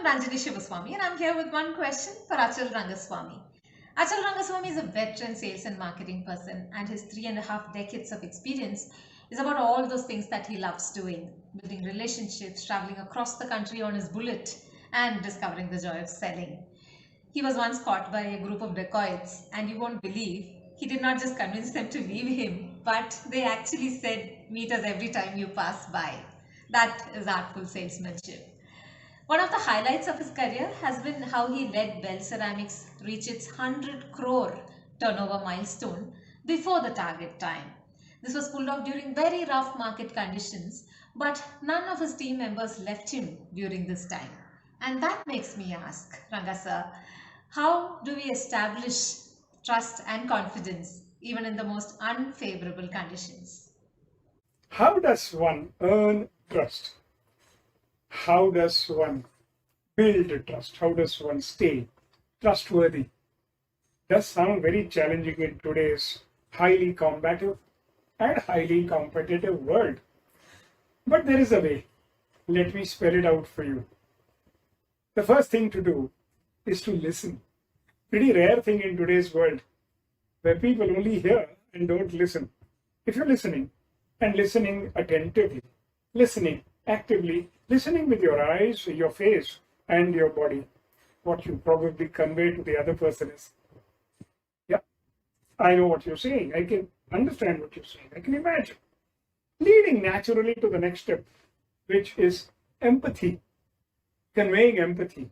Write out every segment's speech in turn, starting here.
Ranjani Shivaswamy and I'm here with one question for Achal Rangaswamy. Achal Rangaswamy is a veteran sales and marketing person, and his 3.5 decades of experience is about all those things that he loves doing: building relationships, traveling across the country on his bullet, and discovering the joy of selling. He was once caught by a group of dacoits, and you won't believe he did not just convince them to leave him, but they actually said, "Meet us every time you pass by." That is artful salesmanship. One of the highlights of his career has been how he led Bell Ceramics reach its 100 crore turnover milestone before the target time. This was pulled off during very rough market conditions, but none of his team members left him during this time. And that makes me ask, Rangasa, how do we establish trust and confidence even in the most unfavorable conditions? How does one earn trust? How does one build trust? How does one stay trustworthy? Does sound very challenging in today's highly combative and highly competitive world. But there is a way. Let me spell it out for you. The first thing to do is to listen. Pretty rare thing in today's world where people only hear and don't listen. If you're listening and listening attentively, listening actively, listening with your eyes, your face, and your body, what you probably convey to the other person is, yeah, I know what you're saying. I can understand what you're saying. I can imagine. Leading naturally to the next step, which is empathy, conveying empathy.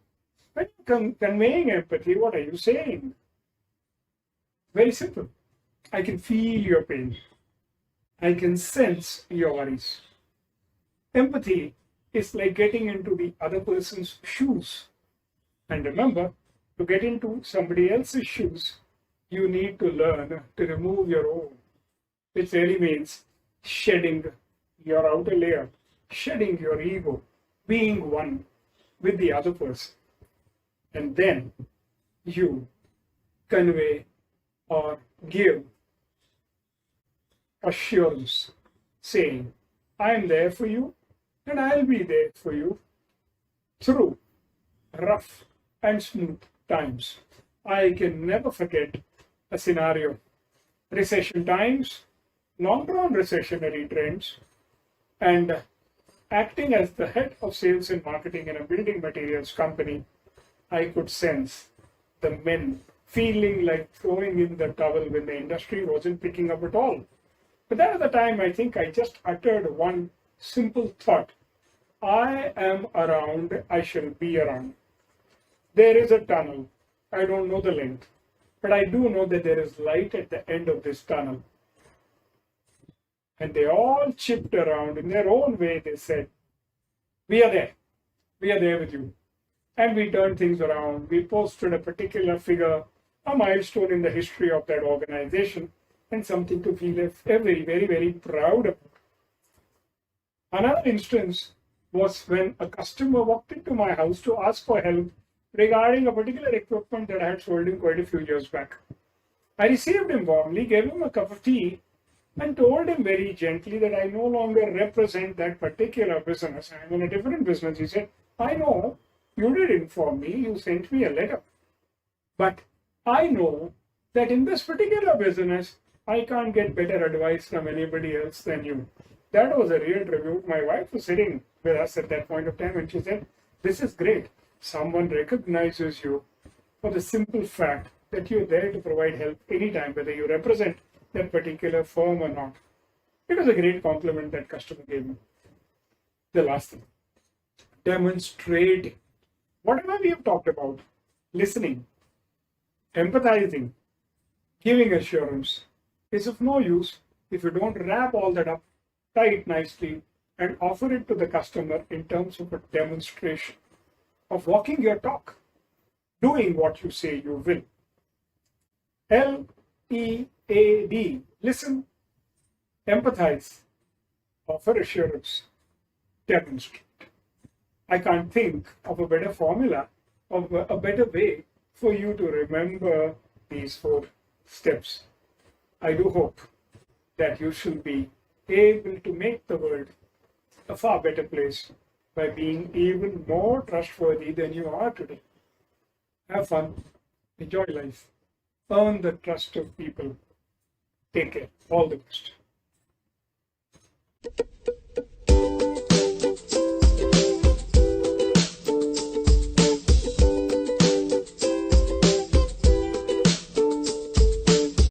When you're conveying empathy, what are you saying? Very simple. I can feel your pain. I can sense your worries. Empathy is like getting into the other person's shoes. And remember, to get into somebody else's shoes, you need to learn to remove your own, which really means shedding your outer layer, shedding your ego, being one with the other person. And then you convey or give assurance, saying, I am there for you and I'll be there for you through rough and smooth times. I can never forget a scenario. Recession times, long-term recessionary trends, and acting as the head of sales and marketing in a building materials company, I could sense the men feeling like throwing in the towel when the industry wasn't picking up at all. But that was the time I think I just uttered one simple thought. I am around, I shall be around. There is a tunnel. I don't know the length, but I do know that there is light at the end of this tunnel. And they all chipped around in their own way. They said, we are there. We are there with you. And we turned things around. We posted a particular figure, a milestone in the history of that organization, and something to feel very, very, very proud of. Another instance was when a customer walked into my house to ask for help regarding a particular equipment that I had sold him quite a few years back. I received him warmly, gave him a cup of tea, and told him very gently that I no longer represent that particular business. I'm in a different business. He said, I know, you did inform me, you sent me a letter. But I know that in this particular business, I can't get better advice from anybody else than you. That was a real tribute. My wife was sitting with us at that point of time and she said, this is great. Someone recognizes you for the simple fact that you're there to provide help anytime, whether you represent that particular firm or not. It was a great compliment that customer gave me. The last thing, demonstrating. Whatever we have talked about, listening, empathizing, giving assurance, is of no use if you don't wrap all that up, tie it nicely, and offer it to the customer in terms of a demonstration of walking your talk, doing what you say you will. LEAD, listen, empathize, offer assurance, demonstrate. I can't think of a better formula, of a better way for you to remember these 4 steps. I do hope that you shall be able to make the world a far better place by being even more trustworthy than you are today. Have fun, enjoy life, earn the trust of people. Take care. All the best.